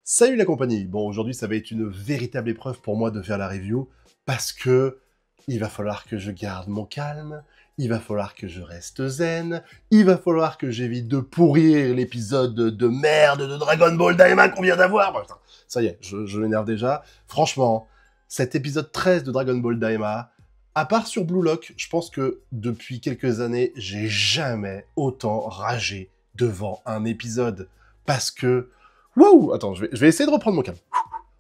Salut la compagnie. Bon, aujourd'hui, ça va être une véritable épreuve pour moi de faire la review, parce que il va falloir que je garde mon calme, il va falloir que je reste zen, il va falloir que j'évite de pourrir l'épisode de merde de Dragon Ball Daima qu'on vient d'avoir. Bah, putain, ça y est, je m'énerve déjà. Franchement, cet épisode 13 de Dragon Ball Daima, à part sur Blue Lock, je pense que depuis quelques années, j'ai jamais autant ragé devant un épisode. Parce que wow! Attends, je vais essayer de reprendre mon calme.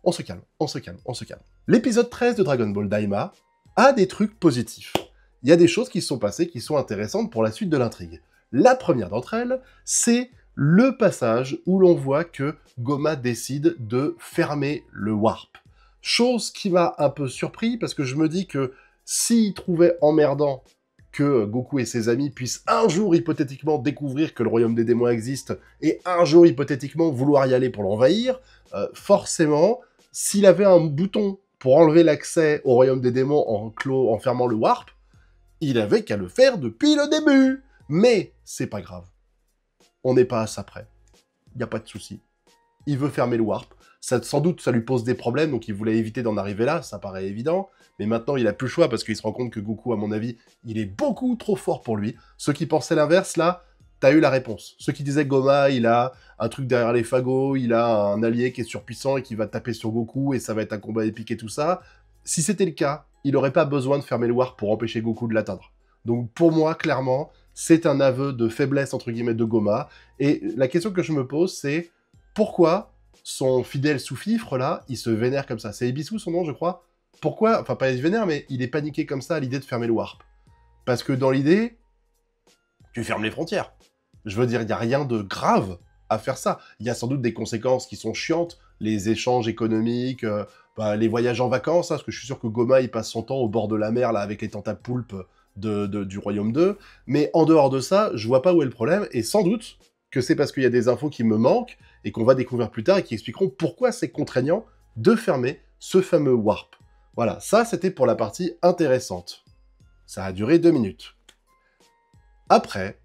On se calme, on se calme, on se calme. L'épisode 13 de Dragon Ball Daima a des trucs positifs. Il y a des choses qui se sont passées qui sont intéressantes pour la suite de l'intrigue. La première d'entre elles, c'est le passage où l'on voit que Goma décide de fermer le Warp. Chose qui m'a un peu surpris, parce que je me dis que s'il trouvait emmerdant que Goku et ses amis puissent un jour hypothétiquement découvrir que le royaume des démons existe et un jour hypothétiquement vouloir y aller pour l'envahir, forcément, s'il avait un bouton pour enlever l'accès au royaume des démons en fermant le warp, il avait qu'à le faire depuis le début. Mais c'est pas grave. On n'est pas à ça près. Il n'y a pas de souci. Il veut fermer le warp. Sans doute, ça lui pose des problèmes, donc il voulait éviter d'en arriver là, ça paraît évident. Mais maintenant, il a plus le choix, parce qu'il se rend compte que Goku, à mon avis, il est beaucoup trop fort pour lui. Ceux qui pensaient l'inverse, là, t'as eu la réponse. Ceux qui disaient que Goma, il a un truc derrière les fagots, il a un allié qui est surpuissant et qui va taper sur Goku, et ça va être un combat épique et tout ça. Si c'était le cas, il n'aurait pas besoin de fermer le warp pour empêcher Goku de l'atteindre. Donc pour moi, clairement, c'est un aveu de faiblesse, entre guillemets, de Goma. Et la question que je me pose, c'est pourquoi son fidèle sous-fifre, là, il se vénère comme ça. C'est Ebisu, son nom, je crois. Pourquoi, enfin pas il se vénère, mais il est paniqué comme ça à l'idée de fermer le warp. Parce que dans l'idée, tu fermes les frontières. Je veux dire, il n'y a rien de grave à faire ça. Il y a sans doute des conséquences qui sont chiantes, les échanges économiques, les voyages en vacances, hein, parce que je suis sûr que Goma, il passe son temps au bord de la mer, là, avec les tentapoulpes du Royaume 2. Mais en dehors de ça, je vois pas où est le problème, et sans doute que c'est parce qu'il y a des infos qui me manquent, et qu'on va découvrir plus tard, et qui expliqueront pourquoi c'est contraignant de fermer ce fameux warp. Voilà, ça c'était pour la partie intéressante. Ça a duré 2 minutes. Après,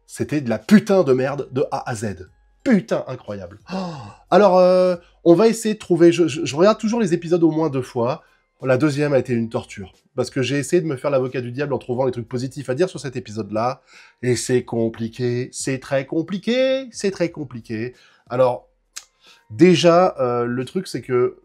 c'était de la putain de merde de A à Z. Putain, incroyable. Oh, alors, on va essayer de trouver... Je regarde toujours les épisodes au moins 2 fois. La deuxième a été une torture. Parce que j'ai essayé de me faire l'avocat du diable en trouvant les trucs positifs à dire sur cet épisode-là. Et c'est compliqué. C'est très compliqué. C'est très compliqué. Alors, déjà, le truc, c'est que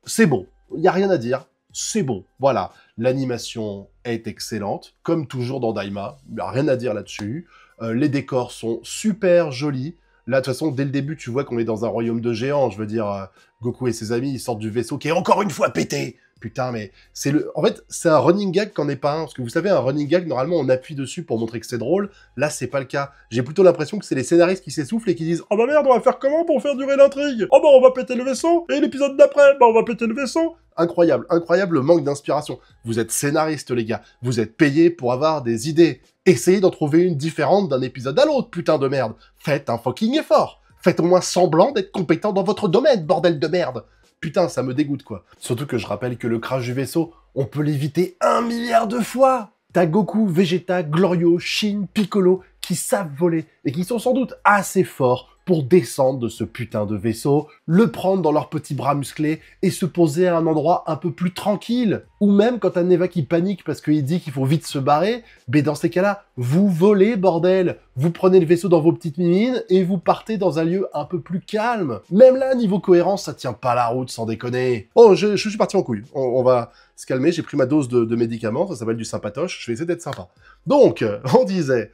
c'est bon. Il n'y a rien à dire. C'est bon. Voilà. L'animation est excellente. Comme toujours dans Daima. Il n'y a rien à dire là-dessus. Les décors sont super jolis. Là, de toute façon, dès le début, tu vois qu'on est dans un royaume de géants. Je veux dire, Goku et ses amis, ils sortent du vaisseau qui est encore une fois pété. Putain, mais c'est le... En fait, c'est un running gag qu'en est pas un. Parce que vous savez, un running gag, normalement, on appuie dessus pour montrer que c'est drôle. Là, c'est pas le cas. J'ai plutôt l'impression que c'est les scénaristes qui s'essoufflent et qui disent « Oh bah merde, on va faire comment pour faire durer l'intrigue? Oh bah on va péter le vaisseau. Et l'épisode d'après, bah on va péter le vaisseau. » Incroyable, incroyable le manque d'inspiration. Vous êtes scénaristes, les gars. Vous êtes payés pour avoir des idées. Essayez d'en trouver une différente d'un épisode à l'autre, putain de merde. Faites un fucking effort. Faites au moins semblant d'être compétent dans votre domaine, bordel de merde. Putain, ça me dégoûte, quoi. Surtout que je rappelle que le crash du vaisseau, on peut l'éviter 1 milliard de fois. T'as Goku, Vegeta, Glorio, Shin, Piccolo, qui savent voler, et qui sont sans doute assez forts pour descendre de ce putain de vaisseau, le prendre dans leurs petits bras musclés, et se poser à un endroit un peu plus tranquille. Ou même quand t'as Neva qui panique parce qu'il dit qu'il faut vite se barrer, mais dans ces cas-là, vous volez, bordel. Vous prenez le vaisseau dans vos petites mimines, et vous partez dans un lieu un peu plus calme. Même là, niveau cohérence, ça tient pas la route, sans déconner. Oh, je suis parti en couille. On va se calmer, j'ai pris ma dose de médicaments, ça s'appelle du sympatoche, je vais essayer d'être sympa. Donc, on disait...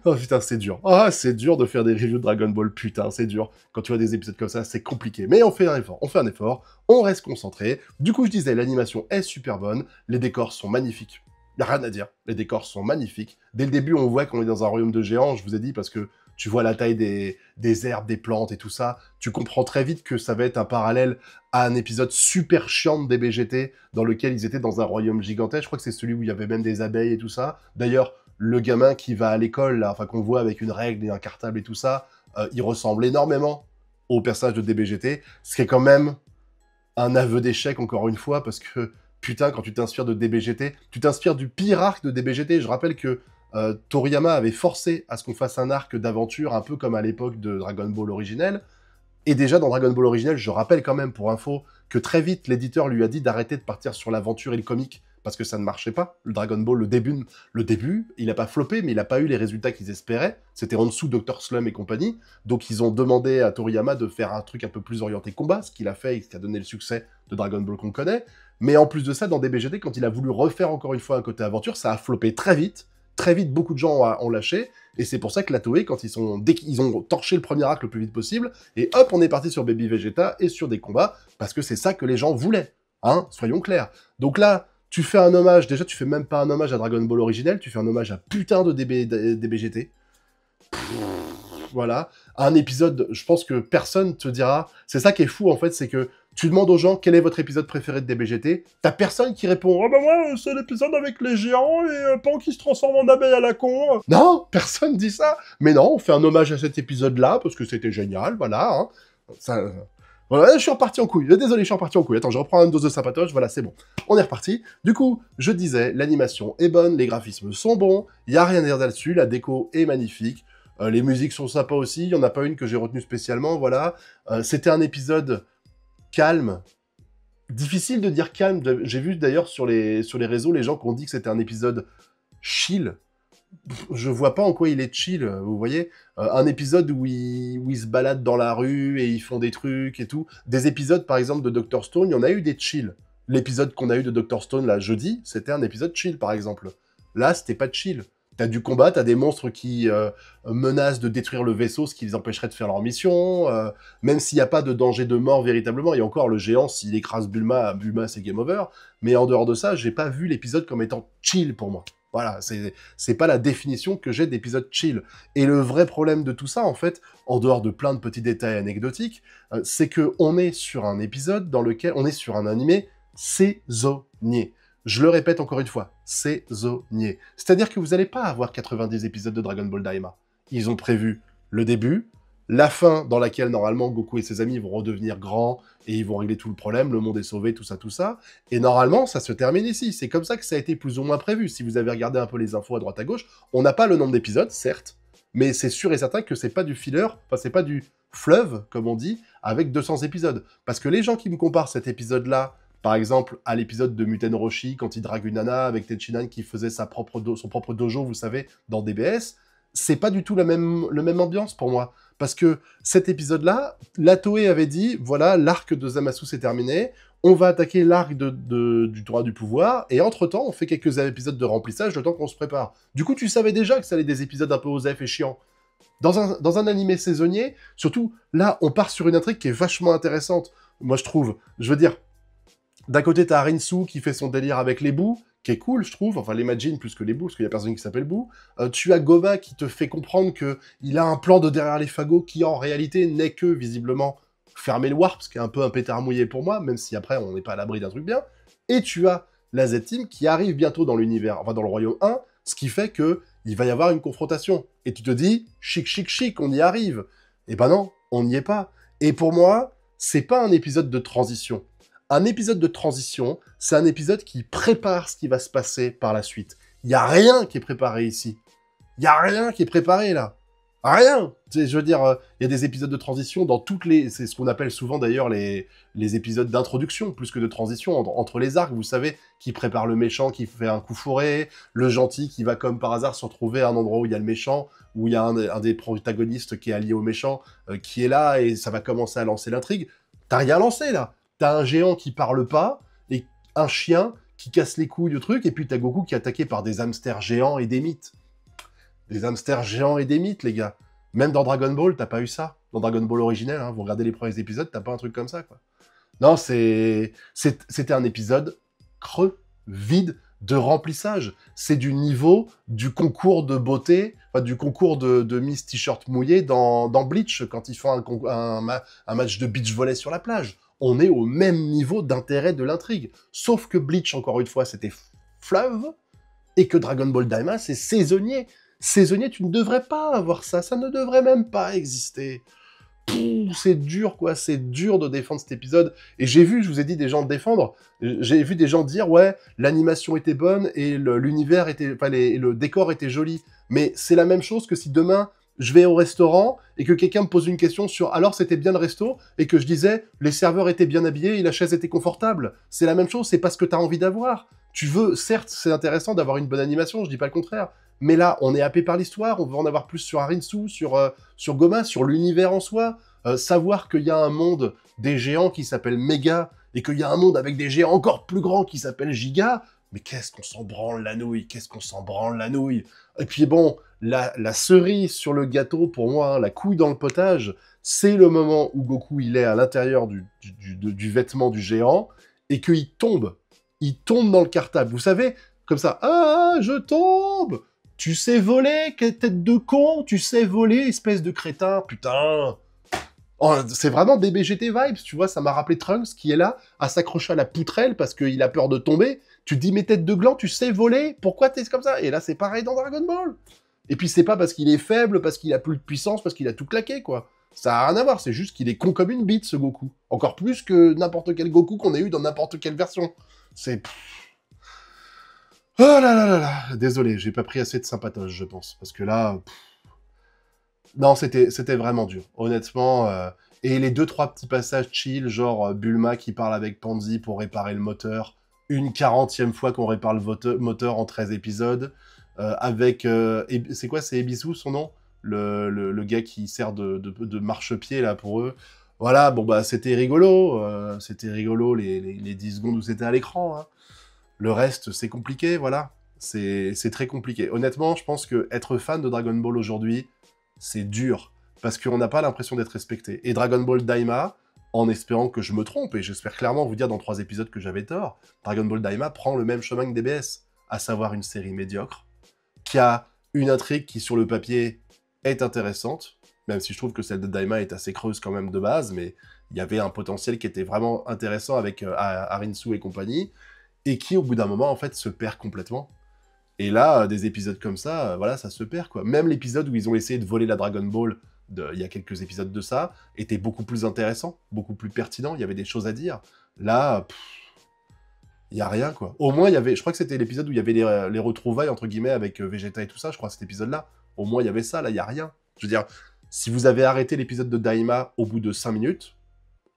Oh putain, c'est dur. Ah, c'est dur de faire des reviews de Dragon Ball, putain, c'est dur. Quand tu vois des épisodes comme ça, c'est compliqué. Mais on fait un effort, on reste concentré. Du coup, je disais, l'animation est super bonne, les décors sont magnifiques. Y a rien à dire, les décors sont magnifiques. Dès le début, on voit qu'on est dans un royaume de géants, je vous ai dit, parce que tu vois la taille des herbes, des plantes et tout ça. Tu comprends très vite que ça va être un parallèle à un épisode super chiant de DBGT, dans lequel ils étaient dans un royaume gigantesque. Je crois que c'est celui où il y avait même des abeilles et tout ça. D'ailleurs, le gamin qui va à l'école, là, enfin qu'on voit avec une règle et un cartable et tout ça, il ressemble énormément au personnage de DBGT, ce qui est quand même un aveu d'échec, encore une fois, parce que, putain, quand tu t'inspires de DBGT, tu t'inspires du pire arc de DBGT. Je rappelle que Toriyama avait forcé à ce qu'on fasse un arc d'aventure, un peu comme à l'époque de Dragon Ball originel, Et déjà, dans Dragon Ball originel, je rappelle quand même, pour info, que très vite, l'éditeur lui a dit d'arrêter de partir sur l'aventure et le comique, parce que ça ne marchait pas. Le Dragon Ball, le début, il n'a pas floppé, mais il n'a pas eu les résultats qu'ils espéraient. C'était en dessous Dr. Slum et compagnie. Donc ils ont demandé à Toriyama de faire un truc un peu plus orienté combat, ce qu'il a fait et ce qui a donné le succès de Dragon Ball qu'on connaît. Mais en plus de ça, dans DBGT, quand il a voulu refaire encore une fois un côté aventure, ça a floppé très vite. Très vite, beaucoup de gens ont lâché. Et c'est pour ça que la Toei, dès qu'ils ont torché le premier arc le plus vite possible, et hop, on est parti sur Baby Vegeta et sur des combats, parce que c'est ça que les gens voulaient. Hein, soyons clairs. Donc là, tu fais un hommage, déjà tu fais même pas un hommage à Dragon Ball originel, tu fais un hommage à putain de DBGT. Voilà. Un épisode, je pense que personne te dira... C'est ça qui est fou, en fait, c'est que tu demandes aux gens quel est votre épisode préféré de DBGT, t'as personne qui répond « Oh bah moi, c'est l'épisode avec les géants et Pan qui se transforme en abeille à la con !» Non, personne dit ça. Mais non, on fait un hommage à cet épisode-là, parce que c'était génial, voilà. Hein. Ça... Voilà, je suis reparti en couille. Désolé, je suis reparti en couille. Attends, je reprends une dose de sapatoche. Voilà, c'est bon. On est reparti. Du coup, je disais, l'animation est bonne, les graphismes sont bons, il n'y a rien à dire là-dessus, la déco est magnifique, les musiques sont sympas aussi, il n'y en a pas une que j'ai retenue spécialement, voilà. C'était un épisode calme. Difficile de dire calme. J'ai vu d'ailleurs sur les réseaux les gens qui ont dit que c'était un épisode chill. Je vois pas en quoi il est chill, vous voyez. Un épisode où ils se baladent dans la rue et ils font des trucs et tout. Des épisodes, par exemple, de Dr. Stone, il y en a eu des chill. L'épisode qu'on a eu de Dr. Stone, là, jeudi, c'était un épisode chill, par exemple. Là, c'était pas chill. T'as du combat, t'as des monstres qui menacent de détruire le vaisseau, ce qui les empêcherait de faire leur mission. Même s'il n'y a pas de danger de mort véritablement, et encore, le géant, s'il écrase Bulma, c'est game over. Mais en dehors de ça, j'ai pas vu l'épisode comme étant chill pour moi. Voilà, c'est pas la définition que j'ai d'épisode chill. Et le vrai problème de tout ça, en fait, en dehors de plein de petits détails anecdotiques, c'est que on est sur un épisode dans lequel on est sur un animé saisonnier. Je le répète encore une fois, saisonnier. C'est-à-dire que vous n'allez pas avoir 90 épisodes de Dragon Ball Daima. Ils ont prévu le début, la fin dans laquelle normalement Goku et ses amis vont redevenir grands et ils vont régler tout le problème, le monde est sauvé, tout ça, et normalement ça se termine ici. C'est comme ça que ça a été plus ou moins prévu. Si vous avez regardé un peu les infos à droite à gauche, on n'a pas le nombre d'épisodes, certes, mais c'est sûr et certain que c'est pas du filler, enfin c'est pas du fleuve, comme on dit, avec 200 épisodes. Parce que les gens qui me comparent cet épisode-là, par exemple, à l'épisode de Muten Roshi, quand il drague une nana avec Tenchinan qui faisait son propre dojo, vous savez, dans DBS, c'est pas du tout le même ambiance pour moi. Parce que cet épisode-là, la Toei avait dit, voilà, l'arc de Zamasu s'est terminé, on va attaquer l'arc du droit du pouvoir, et entre-temps, on fait quelques épisodes de remplissage, le temps qu'on se prépare. Du coup, tu savais déjà que ça allait être des épisodes un peu osef et chiants. Dans un animé saisonnier, surtout, là, on part sur une intrigue qui est vachement intéressante, moi je trouve. Je veux dire, d'un côté, t'as Rinsu qui fait son délire avec les bouts, qui est cool, je trouve, enfin les Majin plus que les bouts, parce qu'il y a personne qui s'appelle Bou. Tu as Goma qui te fait comprendre qu'il a un plan de derrière les fagots qui, en réalité, n'est que, visiblement, fermer le warp, ce qui est un peu un pétard mouillé pour moi, même si après, on n'est pas à l'abri d'un truc bien. Et tu as la Z-Team qui arrive bientôt dans l'univers, enfin dans le Royaume 1, ce qui fait que il va y avoir une confrontation. Et tu te dis, chic, on y arrive. Eh ben non, on n'y est pas. Et pour moi, c'est pas un épisode de transition. Un épisode de transition, c'est un épisode qui prépare ce qui va se passer par la suite. Il n'y a rien qui est préparé ici. Il n'y a rien qui est préparé, là. Rien. Je veux dire, il y a des épisodes de transition dans toutes les... C'est ce qu'on appelle souvent, d'ailleurs, les épisodes d'introduction, plus que de transition, entre les arcs, vous savez, qui prépare le méchant, qui fait un coup fourré, le gentil qui va, comme par hasard, se retrouver à un endroit où il y a le méchant, où il y a un des protagonistes qui est allié au méchant, qui est là, et ça va commencer à lancer l'intrigue. T'as rien lancé, là. T'as un géant qui parle pas, et un chien qui casse les couilles au truc, et puis t'as Goku qui est attaqué par des hamsters géants et des mythes. Des hamsters géants et des mythes, les gars. Même dans Dragon Ball, t'as pas eu ça. Dans Dragon Ball originel, hein, vous regardez les premiers épisodes, t'as pas un truc comme ça, quoi. Non, c'était un épisode creux, vide, de remplissage. C'est du niveau du concours de beauté, enfin, du concours de Miss T-shirt mouillé dans Bleach, quand ils font un match de beach volley sur la plage. On est au même niveau d'intérêt de l'intrigue. Sauf que Bleach, encore une fois, c'était fleuve, et que Dragon Ball Daima, c'est saisonnier. Saisonnier, tu ne devrais pas avoir ça, ça ne devrait même pas exister. C'est dur, quoi, c'est dur de défendre cet épisode. Et j'ai vu, je vous ai dit, des gens le défendre, j'ai vu des gens dire, ouais, l'animation était bonne, et l'univers était, enfin, le décor était joli. Mais c'est la même chose que si demain, je vais au restaurant et que quelqu'un me pose une question sur alors c'était bien le resto et que je disais les serveurs étaient bien habillés et la chaise était confortable. C'est la même chose, c'est pas ce que tu as envie d'avoir. Tu veux, certes, c'est intéressant d'avoir une bonne animation, je dis pas le contraire, mais là, on est happé par l'histoire, on veut en avoir plus sur Arinsu, sur Goma, sur l'univers en soi. Savoir qu'il y a un monde des géants qui s'appelle Méga et qu'il y a un monde avec des géants encore plus grands qui s'appellent Giga, mais qu'est-ce qu'on s'en branle la nouille, qu'est-ce qu'on s'en branle la nouille. Et puis bon, la cerise sur le gâteau, pour moi, hein, la couille dans le potage, c'est le moment où Goku, il est à l'intérieur du vêtement du géant, et qu'il tombe. Il tombe dans le cartable. Vous savez, comme ça, « Ah, je tombe ! Tu sais voler, quelle tête de con! Tu sais voler, espèce de crétin! Putain !» Oh, c'est vraiment DBGT vibes, tu vois, ça m'a rappelé Trunks qui est là, à s'accrocher à la poutrelle parce qu'il a peur de tomber. Tu te dis, mais tête de gland, tu sais voler, pourquoi t'es comme ça? Et là, c'est pareil dans Dragon Ball. Et puis, c'est pas parce qu'il est faible, parce qu'il a plus de puissance, parce qu'il a tout claqué, quoi. Ça a rien à voir, c'est juste qu'il est con comme une bite, ce Goku. Encore plus que n'importe quel Goku qu'on ait eu dans n'importe quelle version. C'est... Oh là là là là. Désolé, j'ai pas pris assez de sympatoche, je pense. Parce que là... Non, c'était vraiment dur, honnêtement. Et les 2-3 petits passages chill, genre Bulma qui parle avec Pansy pour réparer le moteur, une 40e fois qu'on répare le moteur en 13 épisodes, avec... c'est quoi, c'est Ebisu son nom, le gars qui sert de marchepied là pour eux. Voilà, bon bah c'était rigolo les 10 secondes où c'était à l'écran. Hein. Le reste, c'est compliqué, voilà. C'est très compliqué. Honnêtement, je pense que être fan de Dragon Ball aujourd'hui, c'est dur, parce qu'on n'a pas l'impression d'être respecté. Et Dragon Ball Daima, en espérant que je me trompe, et j'espère clairement vous dire dans 3 épisodes que j'avais tort, Dragon Ball Daima prend le même chemin que DBS, à savoir une série médiocre, qui a une intrigue qui, sur le papier, est intéressante, même si je trouve que celle de Daima est assez creuse quand même de base, mais il y avait un potentiel qui était vraiment intéressant avec Arinsu et compagnie, et qui, au bout d'un moment, en fait, se perd complètement. Et là, des épisodes comme ça, voilà, ça se perd, quoi. Même l'épisode où ils ont essayé de voler la Dragon Ball, il y a quelques épisodes de ça, était beaucoup plus intéressant, beaucoup plus pertinent, il y avait des choses à dire. Là, il y a rien, quoi. Au moins, il y avait, je crois que c'était l'épisode où il y avait les retrouvailles, entre guillemets, avec Vegeta et tout ça, je crois, cet épisode-là. Au moins, il y avait ça, là, il y a rien. Je veux dire, si vous avez arrêté l'épisode de Daima au bout de 5 minutes,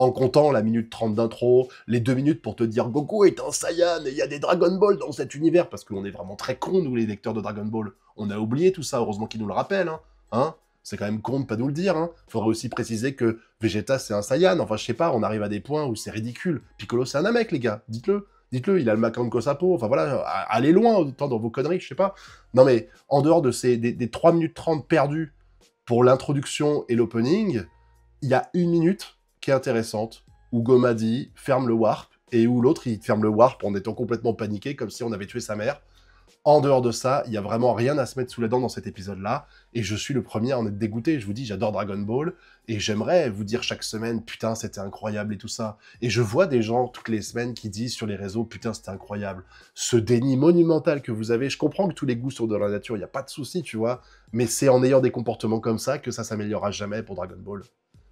en comptant la minute 30 d'intro, les 2 minutes pour te dire Goku est un Saiyan et il y a des Dragon Ball dans cet univers, parce qu'on est vraiment très cons, nous, les lecteurs de Dragon Ball. On a oublié tout ça, heureusement qu'ils nous le rappellent, hein. C'est quand même con de pas nous le dire, hein. Faudrait aussi préciser que Vegeta, c'est un Saiyan. Enfin, je sais pas, on arrive à des points où c'est ridicule. Piccolo, c'est un Namek, les gars. Dites-le. Dites-le, il a le Makanko Sapo. Enfin, voilà, allez loin, autant dans vos conneries, je sais pas. Non, mais en dehors de des 3 minutes 30 perdues pour l'introduction et l'opening, il y a 1 minute qui est intéressante, où Goma dit « ferme le warp », et où l'autre, il ferme le warp en étant complètement paniqué, comme si on avait tué sa mère. En dehors de ça, il y a vraiment rien à se mettre sous la dent dans cet épisode-là, et je suis le premier à en être dégoûté. Je vous dis, j'adore Dragon Ball, et j'aimerais vous dire chaque semaine « putain, c'était incroyable » et tout ça. Et je vois des gens toutes les semaines qui disent sur les réseaux « putain, c'était incroyable ». Ce déni monumental que vous avez, je comprends que tous les goûts sont de la nature, il n'y a pas de souci, tu vois, mais c'est en ayant des comportements comme ça que ça s'améliorera jamais pour Dragon Ball.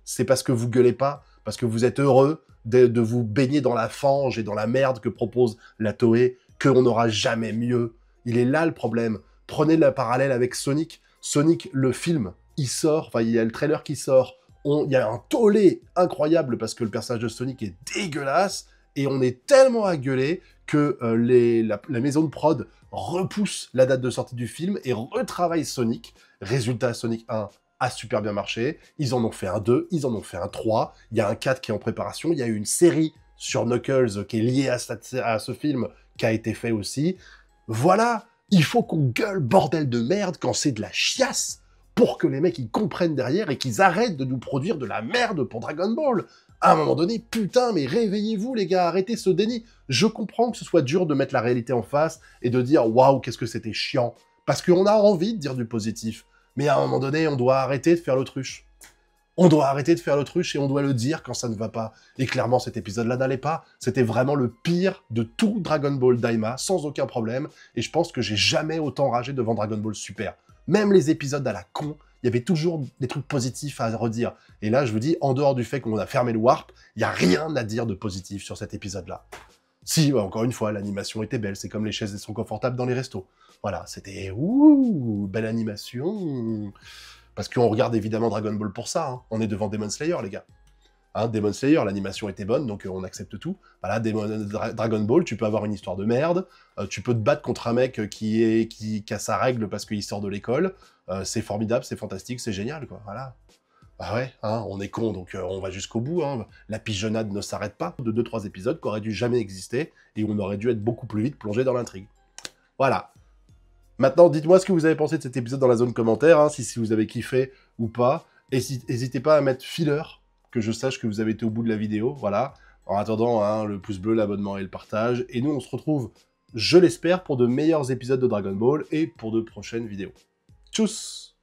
C'est parce que vous gueulez pas, parce que vous êtes heureux de vous baigner dans la fange et dans la merde que propose la Toei, qu'on n'aura jamais mieux. Il est là le problème. Prenez le parallèle avec Sonic. Sonic, le film, il sort, enfin, il y a le trailer qui sort. Il y a un tollé incroyable parce que le personnage de Sonic est dégueulasse, et on est tellement à gueuler que la maison de prod repousse la date de sortie du film et retravaille Sonic. Résultat, Sonic 1 a super bien marché, ils en ont fait un 2, ils en ont fait un 3, il y a un 4 qui est en préparation, il y a eu une série sur Knuckles qui est liée à ce film qui a été fait aussi. Voilà, il faut qu'on gueule bordel de merde quand c'est de la chiasse pour que les mecs ils comprennent derrière et qu'ils arrêtent de nous produire de la merde pour Dragon Ball. À un moment donné, putain, mais réveillez-vous les gars, arrêtez ce déni. Je comprends que ce soit dur de mettre la réalité en face et de dire « waouh, qu'est-ce que c'était chiant », parce qu'on a envie de dire du positif. Mais à un moment donné, on doit arrêter de faire l'autruche. On doit arrêter de faire l'autruche et on doit le dire quand ça ne va pas. Et clairement, cet épisode-là n'allait pas. C'était vraiment le pire de tout Dragon Ball Daima, sans aucun problème. Et je pense que j'ai jamais autant ragé devant Dragon Ball Super. Même les épisodes à la con, il y avait toujours des trucs positifs à redire. Et là, je vous dis, en dehors du fait qu'on a fermé le warp, il n'y a rien à dire de positif sur cet épisode-là. Si, encore une fois, l'animation était belle, c'est comme les chaises sont confortables dans les restos. Voilà, c'était ouh, belle animation. Parce qu'on regarde évidemment Dragon Ball pour ça, hein. On est devant Demon Slayer, les gars. Hein, Demon Slayer, l'animation était bonne, donc on accepte tout. Voilà, Dragon Ball, tu peux avoir une histoire de merde, tu peux te battre contre un mec qui a sa règle parce qu'il sort de l'école, c'est formidable, c'est fantastique, c'est génial, quoi, voilà. Bah ouais, hein, on est con, donc on va jusqu'au bout, hein. La pigeonnade ne s'arrête pas, de 2-3 épisodes qui auraient dû jamais exister, et où on aurait dû être beaucoup plus vite plongé dans l'intrigue. Voilà. Maintenant, dites-moi ce que vous avez pensé de cet épisode dans la zone commentaire, hein, si vous avez kiffé ou pas. Et n'hésitez pas à mettre filler, que je sache que vous avez été au bout de la vidéo, voilà. En attendant, hein, le pouce bleu, l'abonnement et le partage. Et nous, on se retrouve, je l'espère, pour de meilleurs épisodes de Dragon Ball et pour de prochaines vidéos. Tchuss!